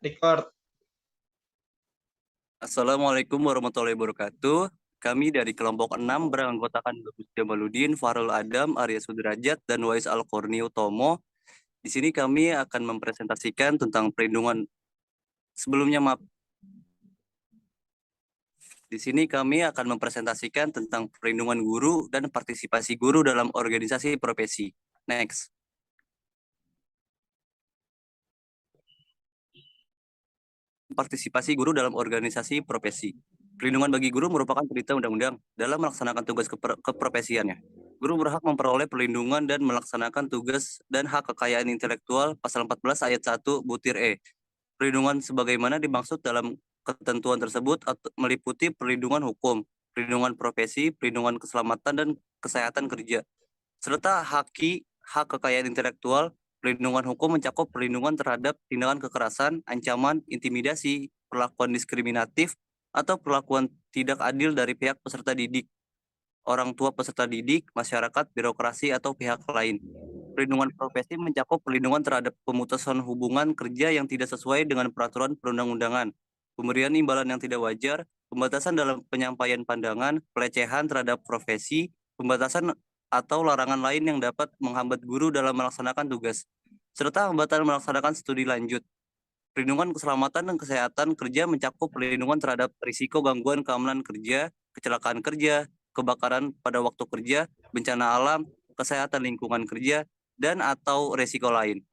Record. Assalamualaikum warahmatullahi wabarakatuh. Kami dari kelompok 6 beranggotakan Bagus Jamaludin, Farul Adam, Arya Sudrajat, dan Wais Al-Korni Utomo. Di sini kami akan mempresentasikan tentang perlindungan sebelumnya maaf. Di sini kami akan mempresentasikan tentang perlindungan guru dan partisipasi guru dalam organisasi profesi. Next. Partisipasi guru dalam organisasi profesi. Perlindungan bagi guru merupakan perintah undang-undang dalam melaksanakan tugas keprofesiannya. Guru berhak memperoleh perlindungan dan melaksanakan tugas dan hak kekayaan intelektual pasal 14 ayat 1 butir E. Perlindungan sebagaimana dimaksud dalam ketentuan tersebut meliputi perlindungan hukum, perlindungan profesi, perlindungan keselamatan dan kesehatan kerja, serta hak kekayaan intelektual. Perlindungan hukum mencakup perlindungan terhadap tindakan kekerasan, ancaman, intimidasi, perlakuan diskriminatif, atau perlakuan tidak adil dari pihak peserta didik, orang tua peserta didik, masyarakat, birokrasi, atau pihak lain. Perlindungan profesi mencakup perlindungan terhadap pemutusan hubungan kerja yang tidak sesuai dengan peraturan perundang-undangan, pemberian imbalan yang tidak wajar, pembatasan dalam penyampaian pandangan, pelecehan terhadap profesi, pembatasan atau larangan lain yang dapat menghambat guru dalam melaksanakan tugas, serta hambatan melaksanakan studi lanjut. Perlindungan keselamatan dan kesehatan kerja mencakup perlindungan terhadap risiko gangguan keamanan kerja, kecelakaan kerja, kebakaran pada waktu kerja, bencana alam, kesehatan lingkungan kerja, dan atau risiko lain.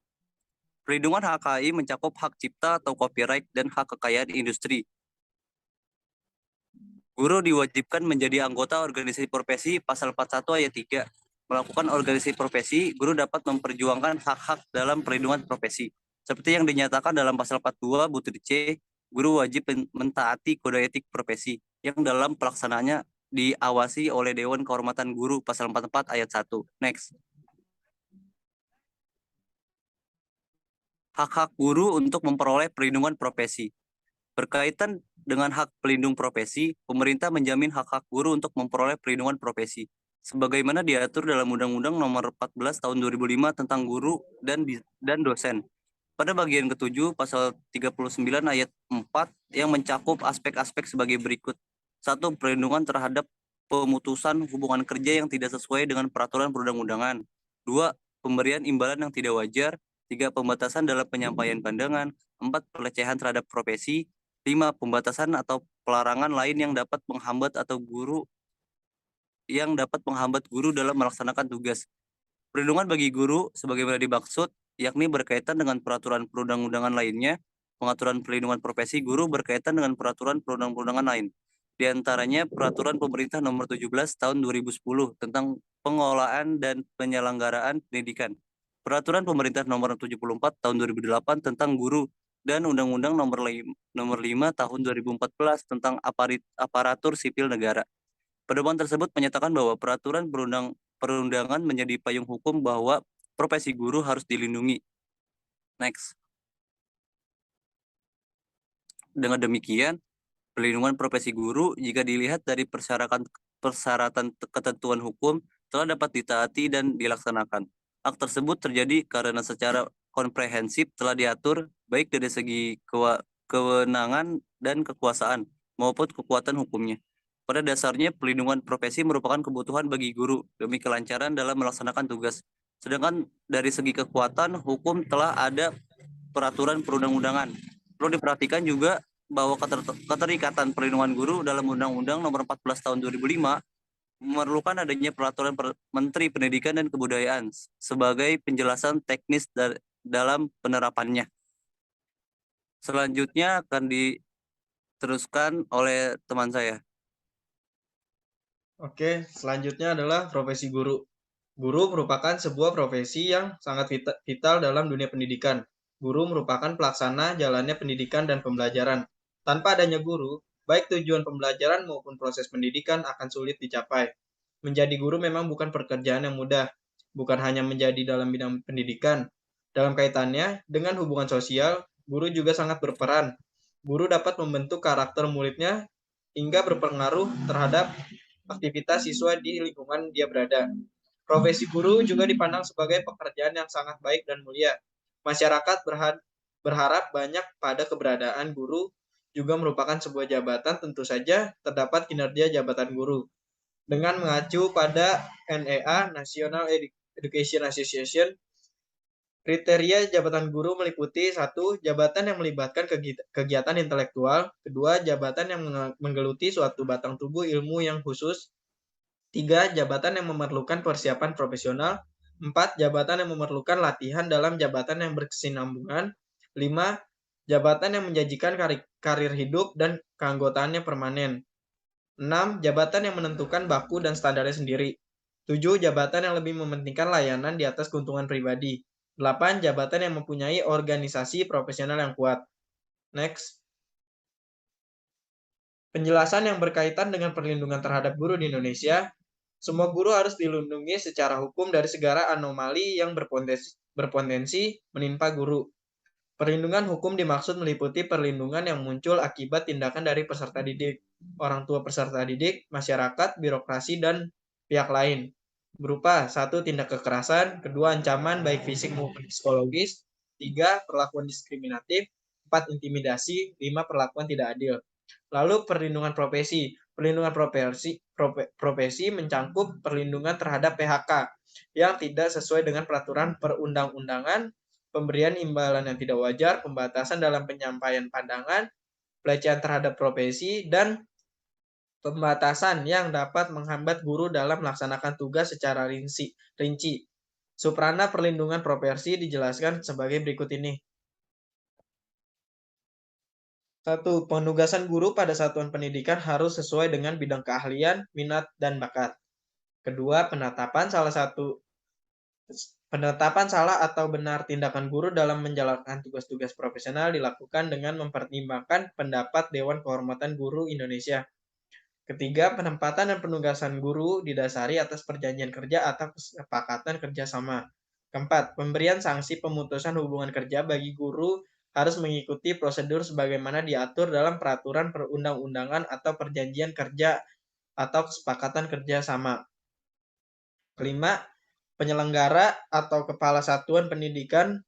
Perlindungan HKI mencakup hak cipta atau copyright dan hak kekayaan industri. Guru diwajibkan menjadi anggota organisasi profesi pasal 41 ayat 3. Melakukan organisasi profesi, guru dapat memperjuangkan hak-hak dalam perlindungan profesi. Seperti yang dinyatakan dalam pasal 42 butir C, guru wajib mentaati kode etik profesi yang dalam pelaksanaannya diawasi oleh Dewan Kehormatan Guru pasal 44 ayat 1. Next. Hak-hak guru untuk memperoleh perlindungan profesi. Berkaitan dengan hak pelindung profesi, pemerintah menjamin hak-hak guru untuk memperoleh perlindungan profesi, sebagaimana diatur dalam Undang-Undang Nomor 14 Tahun 2005 tentang guru dan dosen. Pada bagian ketujuh, pasal 39 ayat 4 yang mencakup aspek-aspek sebagai berikut. 1. Perlindungan terhadap pemutusan hubungan kerja yang tidak sesuai dengan peraturan perundang-undangan. 2. Pemberian imbalan yang tidak wajar. 3. Pembatasan dalam penyampaian pandangan. 4. Pelecehan terhadap profesi. 5. Pembatasan atau pelarangan lain yang dapat menghambat guru dalam melaksanakan tugas. Perlindungan bagi guru sebagaimana dimaksud, yakni berkaitan dengan peraturan perundang-undangan lainnya. Pengaturan perlindungan profesi guru berkaitan dengan peraturan perundang-undangan lain. Di antaranya Peraturan Pemerintah Nomor 17 Tahun 2010 tentang pengelolaan dan penyelenggaraan pendidikan. Peraturan Pemerintah Nomor 74 Tahun 2008 tentang guru dan Undang-Undang Nomor 5 Tahun 2014 tentang aparatur sipil negara. Pedoman tersebut menyatakan bahwa peraturan perundangan menjadi payung hukum bahwa profesi guru harus dilindungi. Next. Dengan demikian, perlindungan profesi guru jika dilihat dari persyaratan ketentuan hukum telah dapat ditaati dan dilaksanakan. Hak tersebut terjadi karena secara komprehensif telah diatur baik dari segi kewenangan dan kekuasaan maupun kekuatan hukumnya. Pada dasarnya, perlindungan profesi merupakan kebutuhan bagi guru demi kelancaran dalam melaksanakan tugas. Sedangkan dari segi kekuatan hukum telah ada peraturan perundang-undangan. Perlu diperhatikan juga bahwa keterikatan perlindungan guru dalam Undang-Undang Nomor 14 Tahun 2005 memerlukan adanya peraturan Menteri Pendidikan dan Kebudayaan sebagai penjelasan teknis dalam penerapannya. Selanjutnya akan diteruskan oleh teman saya. Oke, selanjutnya adalah profesi guru. Guru merupakan sebuah profesi yang sangat vital dalam dunia pendidikan. Guru merupakan pelaksana jalannya pendidikan dan pembelajaran. Tanpa adanya guru, baik tujuan pembelajaran maupun proses pendidikan akan sulit dicapai. Menjadi guru memang bukan pekerjaan yang mudah, bukan hanya menjadi dalam bidang pendidikan. Dalam kaitannya dengan hubungan sosial, guru juga sangat berperan. Guru dapat membentuk karakter muridnya hingga berpengaruh terhadap aktivitas siswa di lingkungan dia berada. Profesi guru juga dipandang sebagai pekerjaan yang sangat baik dan mulia. Masyarakat berharap banyak pada keberadaan guru juga merupakan sebuah jabatan, tentu saja terdapat kinerja jabatan guru. Dengan mengacu pada NEA, National Education Association, kriteria jabatan guru meliputi: 1. Jabatan yang melibatkan kegiatan intelektual. 2. Jabatan yang menggeluti suatu batang tubuh ilmu yang khusus. 3. Jabatan yang memerlukan persiapan profesional. 4. Jabatan yang memerlukan latihan dalam jabatan yang berkesinambungan. 5. Jabatan yang menjanjikan karir hidup dan keanggotaannya permanen. 6. Jabatan yang menentukan baku dan standarnya sendiri. 7. Jabatan yang lebih mementingkan layanan di atas keuntungan pribadi. 8. Jabatan yang mempunyai organisasi profesional yang kuat. Next. Penjelasan yang berkaitan dengan perlindungan terhadap guru di Indonesia. Semua guru harus dilindungi secara hukum dari segala anomali yang berpotensi menimpa guru. Perlindungan hukum dimaksud meliputi perlindungan yang muncul akibat tindakan dari peserta didik, orang tua peserta didik, masyarakat, birokrasi, dan pihak lain. Berupa: 1. Tindak kekerasan. 2. Ancaman baik fisik maupun psikologis. 3. Perlakuan diskriminatif. 4. Intimidasi. 5. Perlakuan tidak adil. Lalu perlindungan profesi. Perlindungan profesi mencangkup perlindungan terhadap PHK yang tidak sesuai dengan peraturan perundang-undangan, pemberian imbalan yang tidak wajar, pembatasan dalam penyampaian pandangan, pelecehan terhadap profesi, dan pembatasan yang dapat menghambat guru dalam melaksanakan tugas secara rinci. Suprana perlindungan profesi dijelaskan sebagai berikut ini. 1. Penugasan guru pada satuan pendidikan harus sesuai dengan bidang keahlian, minat, dan bakat. Kedua, penetapan salah atau benar tindakan guru dalam menjalankan tugas-tugas profesional dilakukan dengan mempertimbangkan pendapat Dewan Kehormatan Guru Indonesia. Ketiga, penempatan dan penugasan guru didasari atas perjanjian kerja atau kesepakatan kerjasama. Keempat, pemberian sanksi pemutusan hubungan kerja bagi guru harus mengikuti prosedur sebagaimana diatur dalam peraturan perundang-undangan atau perjanjian kerja atau kesepakatan kerjasama. Kelima, penyelenggara atau kepala satuan pendidikan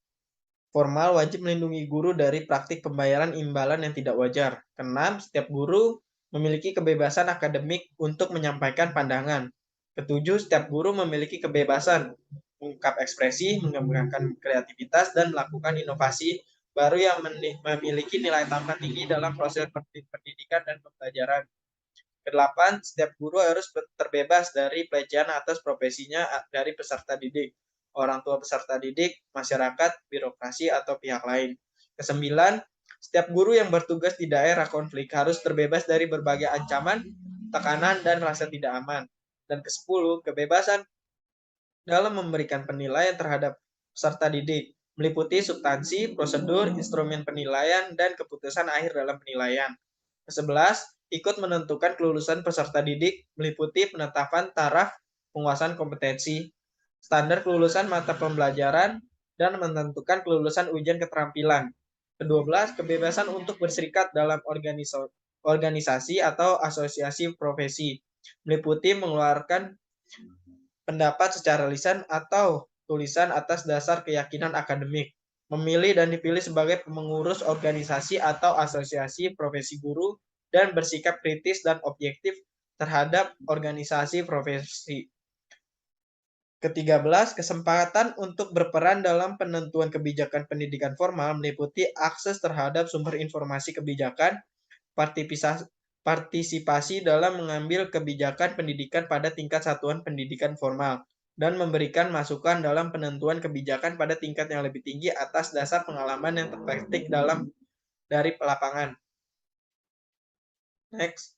formal wajib melindungi guru dari praktik pembayaran imbalan yang tidak wajar. Keenam, setiap guru memiliki kebebasan akademik untuk menyampaikan pandangan. Ketujuh, setiap guru memiliki kebebasan mengungkap ekspresi, mengembangkan kreativitas, dan melakukan inovasi baru yang memiliki nilai tambah tinggi dalam proses pendidikan dan pembelajaran. Kedelapan, setiap guru harus terbebas dari pelecehan atas profesinya dari peserta didik, orang tua peserta didik, masyarakat, birokrasi, atau pihak lain. Kesembilan, setiap guru yang bertugas di daerah konflik harus terbebas dari berbagai ancaman, tekanan, dan rasa tidak aman. Dan kesepuluh, kebebasan dalam memberikan penilaian terhadap peserta didik, meliputi substansi, prosedur, instrumen penilaian, dan keputusan akhir dalam penilaian. Ke-11, ikut menentukan kelulusan peserta didik, meliputi penetapan taraf penguasaan kompetensi, standar kelulusan mata pembelajaran, dan menentukan kelulusan ujian keterampilan. Ke-12, kebebasan untuk berserikat dalam organisasi atau asosiasi profesi, meliputi mengeluarkan pendapat secara lisan atau tulisan atas dasar keyakinan akademik, memilih dan dipilih sebagai pengurus organisasi atau asosiasi profesi guru, dan bersikap kritis dan objektif terhadap organisasi profesi. Ke-13, kesempatan untuk berperan dalam penentuan kebijakan pendidikan formal meliputi akses terhadap sumber informasi kebijakan, partisipasi dalam mengambil kebijakan pendidikan pada tingkat satuan pendidikan formal, dan memberikan masukan dalam penentuan kebijakan pada tingkat yang lebih tinggi atas dasar pengalaman yang terpetik dari lapangan. Next.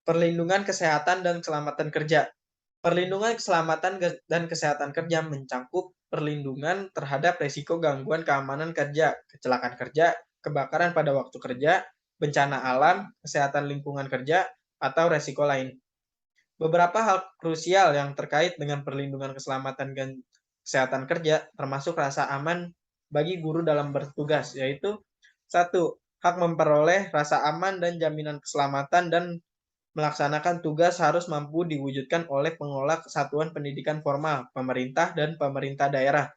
Perlindungan kesehatan dan keselamatan kerja. Perlindungan keselamatan dan kesehatan kerja mencangkup perlindungan terhadap risiko gangguan keamanan kerja, kecelakaan kerja, kebakaran pada waktu kerja, bencana alam, kesehatan lingkungan kerja, atau risiko lain. Beberapa hal krusial yang terkait dengan perlindungan keselamatan dan kesehatan kerja termasuk rasa aman bagi guru dalam bertugas, yaitu 1. Hak memperoleh rasa aman dan jaminan keselamatan dan melaksanakan tugas harus mampu diwujudkan oleh pengelola satuan pendidikan formal, pemerintah, dan pemerintah daerah.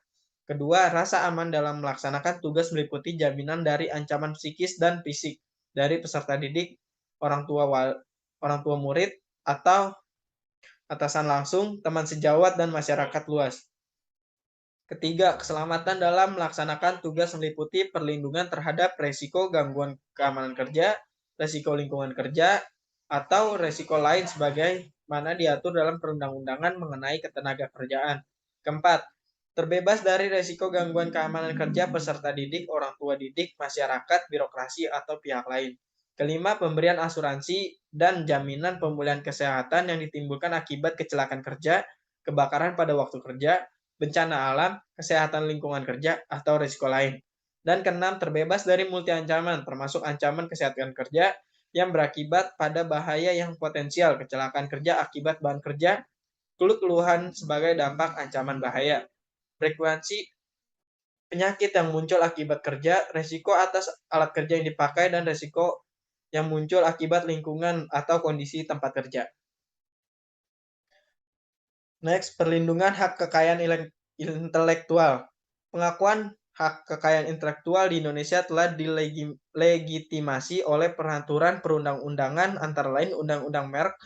Kedua, rasa aman dalam melaksanakan tugas meliputi jaminan dari ancaman psikis dan fisik dari peserta didik, orang tua murid, atau atasan langsung, teman sejawat, dan masyarakat luas. Ketiga, keselamatan dalam melaksanakan tugas meliputi perlindungan terhadap resiko gangguan keamanan kerja, resiko lingkungan kerja, atau resiko lain sebagaimana diatur dalam perundang-undangan mengenai ketenagakerjaan. Keempat, terbebas dari resiko gangguan keamanan kerja peserta didik, orang tua didik, masyarakat, birokrasi, atau pihak lain. Kelima, pemberian asuransi dan jaminan pemulihan kesehatan yang ditimbulkan akibat kecelakaan kerja, kebakaran pada waktu kerja, bencana alam, kesehatan lingkungan kerja, atau risiko lain. Dan keenam, terbebas dari multi ancaman, termasuk ancaman kesehatan kerja yang berakibat pada bahaya yang potensial, kecelakaan kerja akibat bahan kerja, keluhan sebagai dampak ancaman bahaya, frekuensi penyakit yang muncul akibat kerja, resiko atas alat kerja yang dipakai, dan resiko yang muncul akibat lingkungan atau kondisi tempat kerja. Next, perlindungan hak kekayaan intelektual. Pengakuan hak kekayaan intelektual di Indonesia telah dilegitimasi oleh peraturan perundang-undangan antara lain Undang-Undang Merek,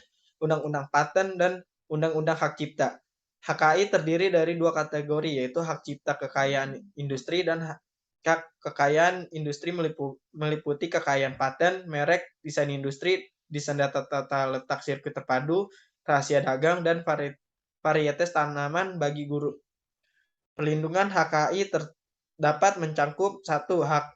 Undang-Undang Paten, dan Undang-Undang Hak Cipta. HKI terdiri dari dua kategori, yaitu hak cipta kekayaan industri dan hak kekayaan industri meliputi kekayaan paten, merek, desain industri, desain tata letak sirkuit terpadu, rahasia dagang, dan varietas tanaman bagi guru. Perlindungan HKI dapat mencakup 1. Hak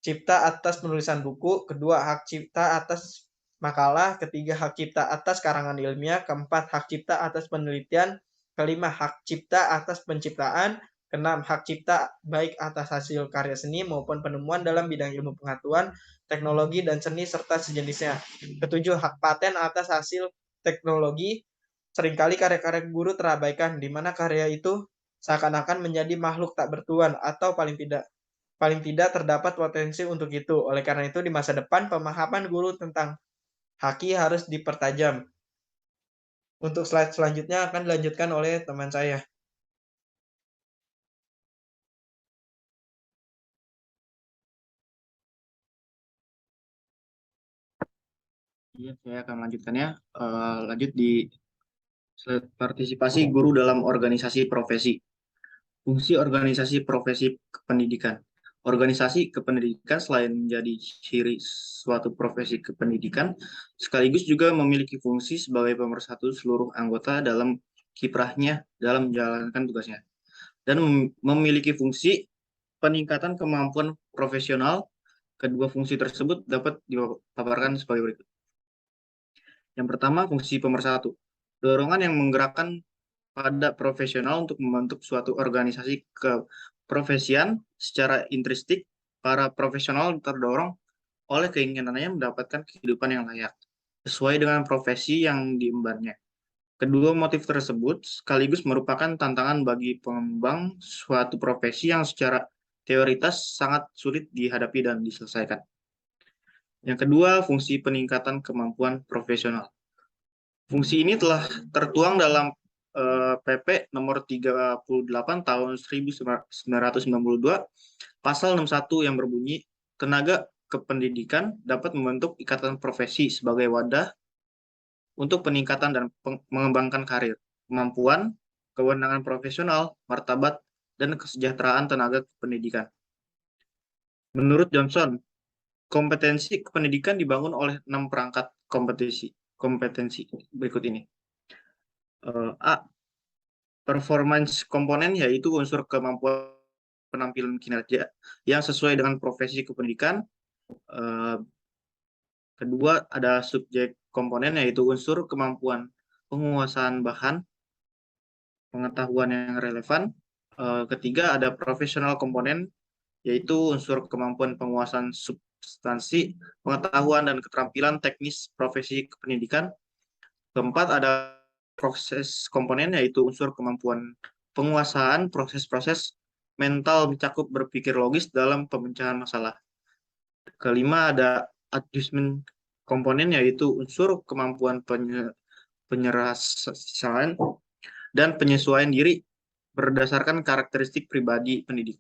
cipta atas penulisan buku, kedua hak cipta atas makalah, ketiga hak cipta atas karangan ilmiah, keempat hak cipta atas penelitian, kelima hak cipta atas penciptaan, keenam hak cipta baik atas hasil karya seni maupun penemuan dalam bidang ilmu pengetahuan, teknologi, dan seni serta sejenisnya. Ketujuh, hak paten atas hasil teknologi. Seringkali karya-karya guru terabaikan, di mana karya itu seakan-akan menjadi makhluk tak bertuan atau paling tidak terdapat potensi untuk itu. Oleh karena itu, di masa depan, pemahaman guru tentang haki harus dipertajam. Untuk slide selanjutnya akan dilanjutkan oleh teman saya. Iya, saya akan melanjutkannya. Lanjut di slide partisipasi guru dalam organisasi profesi. Fungsi organisasi profesi kependidikan. Organisasi kependidikan selain menjadi ciri suatu profesi kependidikan, sekaligus juga memiliki fungsi sebagai pemersatu seluruh anggota dalam kiprahnya dalam menjalankan tugasnya. Dan memiliki fungsi peningkatan kemampuan profesional. Kedua fungsi tersebut dapat dipaparkan sebagai berikut. Yang pertama, fungsi pemersatu. Dorongan yang menggerakkan pada profesional untuk membentuk suatu organisasi keprofesian secara intrinsik. Para profesional terdorong oleh keinginannya mendapatkan kehidupan yang layak, sesuai dengan profesi yang diembannya. Kedua motif tersebut sekaligus merupakan tantangan bagi pengembang suatu profesi yang secara teoritas sangat sulit dihadapi dan diselesaikan. Yang kedua, fungsi peningkatan kemampuan profesional. Fungsi ini telah tertuang dalam PP nomor 38 tahun 1992, pasal 61 yang berbunyi, tenaga kependidikan dapat membentuk ikatan profesi sebagai wadah untuk peningkatan dan mengembangkan karir, kemampuan, kewenangan profesional, martabat, dan kesejahteraan tenaga kependidikan. Menurut Johnson, kompetensi kependidikan dibangun oleh 6 perangkat kompetensi berikut ini. A. Performance komponen, yaitu unsur kemampuan penampilan kinerja yang sesuai dengan profesi kependidikan. Kedua, ada subjek komponen, yaitu unsur kemampuan penguasaan bahan pengetahuan yang relevan. Ketiga, ada profesional komponen, yaitu unsur kemampuan penguasaan substansi pengetahuan dan keterampilan teknis profesi kependidikan. Keempat, ada proses komponen, yaitu unsur kemampuan penguasaan proses-proses mental mencakup berpikir logis dalam pemecahan masalah. Kelima, ada adjustment komponen, yaitu unsur kemampuan penyelesaian dan penyesuaian diri berdasarkan karakteristik pribadi pendidik.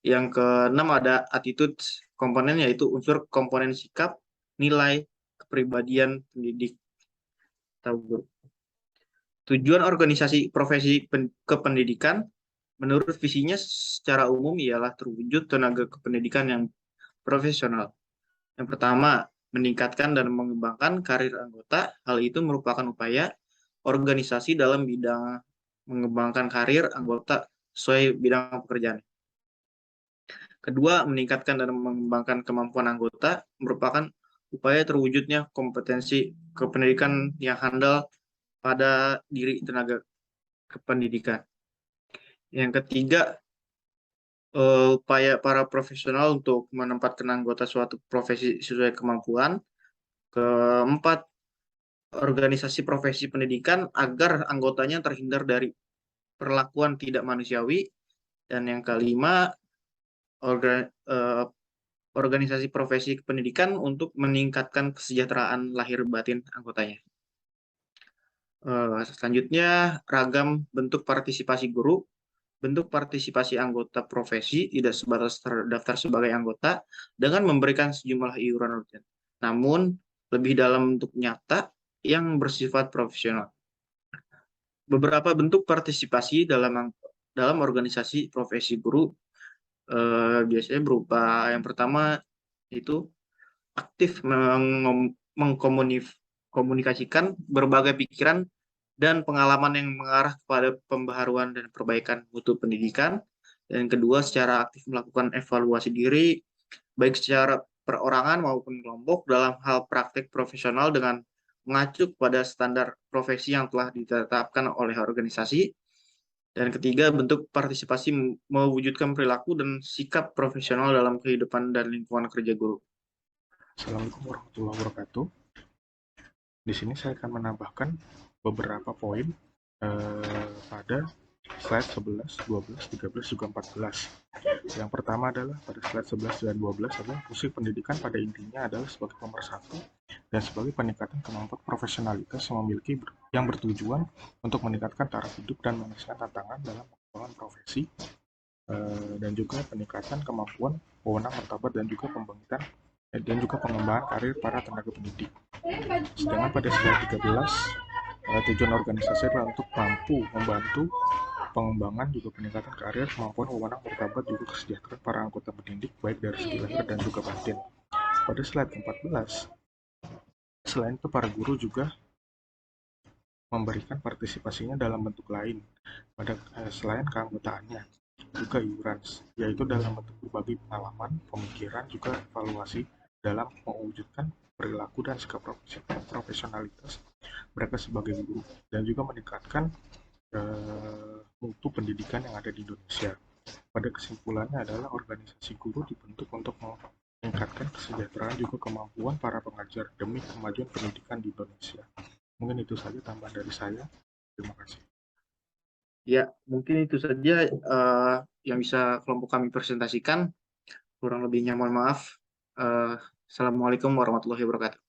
Yang keenam ada attitude komponen, yaitu unsur komponen sikap, nilai, kepribadian pendidik atau guru. Tujuan organisasi profesi kependidikan menurut visinya secara umum ialah terwujud tenaga kependidikan yang profesional. Yang pertama, meningkatkan dan mengembangkan karir anggota. Hal itu merupakan upaya organisasi dalam bidang mengembangkan karir anggota sesuai bidang pekerjaan. Kedua, meningkatkan dan mengembangkan kemampuan anggota merupakan upaya terwujudnya kompetensi kependidikan yang handal pada diri tenaga kependidikan. Yang ketiga, upaya para profesional untuk menempatkan anggota suatu profesi sesuai kemampuan. Keempat, organisasi profesi pendidikan agar anggotanya terhindar dari perlakuan tidak manusiawi. Dan yang kelima, organisasi profesi pendidikan untuk meningkatkan kesejahteraan lahir batin anggotanya. Selanjutnya, ragam bentuk partisipasi guru. Bentuk partisipasi anggota profesi tidak sebatas terdaftar sebagai anggota dengan memberikan sejumlah iuran rutin, namun lebih dalam bentuk nyata yang bersifat profesional. Beberapa bentuk partisipasi dalam organisasi profesi guru biasanya berupa, yang pertama itu aktif mengkomunikasikan berbagai pikiran dan pengalaman yang mengarah kepada pembaharuan dan perbaikan mutu pendidikan. Dan kedua, secara aktif melakukan evaluasi diri, baik secara perorangan maupun kelompok dalam hal praktik profesional dengan mengacu pada standar profesi yang telah ditetapkan oleh organisasi. Dan ketiga, bentuk partisipasi mewujudkan perilaku dan sikap profesional dalam kehidupan dan lingkungan kerja guru. Assalamualaikum warahmatullahi wabarakatuh. Di sini saya akan menambahkan beberapa poin pada slide 11, 12, 13, juga 14. Yang pertama adalah pada slide 11 dan 12 adalah fungsi pendidikan pada intinya adalah sebagai pemersatu dan sebagai peningkatan kemampuan profesionalitas yang bertujuan untuk meningkatkan taraf hidup dan menyelesaikan tantangan dalam pengembangan profesi, dan juga peningkatan kemampuan, wewenang, martabat, dan juga pengembangan karir para tenaga pendidik. Sedangkan pada slide 13, tujuan organisasi adalah untuk mampu membantu pengembangan juga peningkatan karir, kemampuan, wewenang, martabat, juga kesejahteraan para anggota pendidik baik dari segi lahir dan juga batin. Pada slide 14, selain itu para guru juga memberikan partisipasinya dalam bentuk lain pada selain keanggotaannya, juga iuran, yaitu dalam bentuk berbagai pengalaman, pemikiran, juga evaluasi dalam mewujudkan perilaku dan sikap profesionalitas mereka sebagai guru, dan juga meningkatkan mutu pendidikan yang ada di Indonesia. Pada kesimpulannya adalah organisasi guru dibentuk untuk meningkatkan kesejahteraan juga kemampuan para pengajar demi kemajuan pendidikan di Indonesia. Mungkin itu saja tambahan dari saya. Terima kasih. Ya, mungkin itu saja yang bisa kelompok kami presentasikan. Kurang lebihnya mohon maaf. Assalamualaikum warahmatullahi wabarakatuh.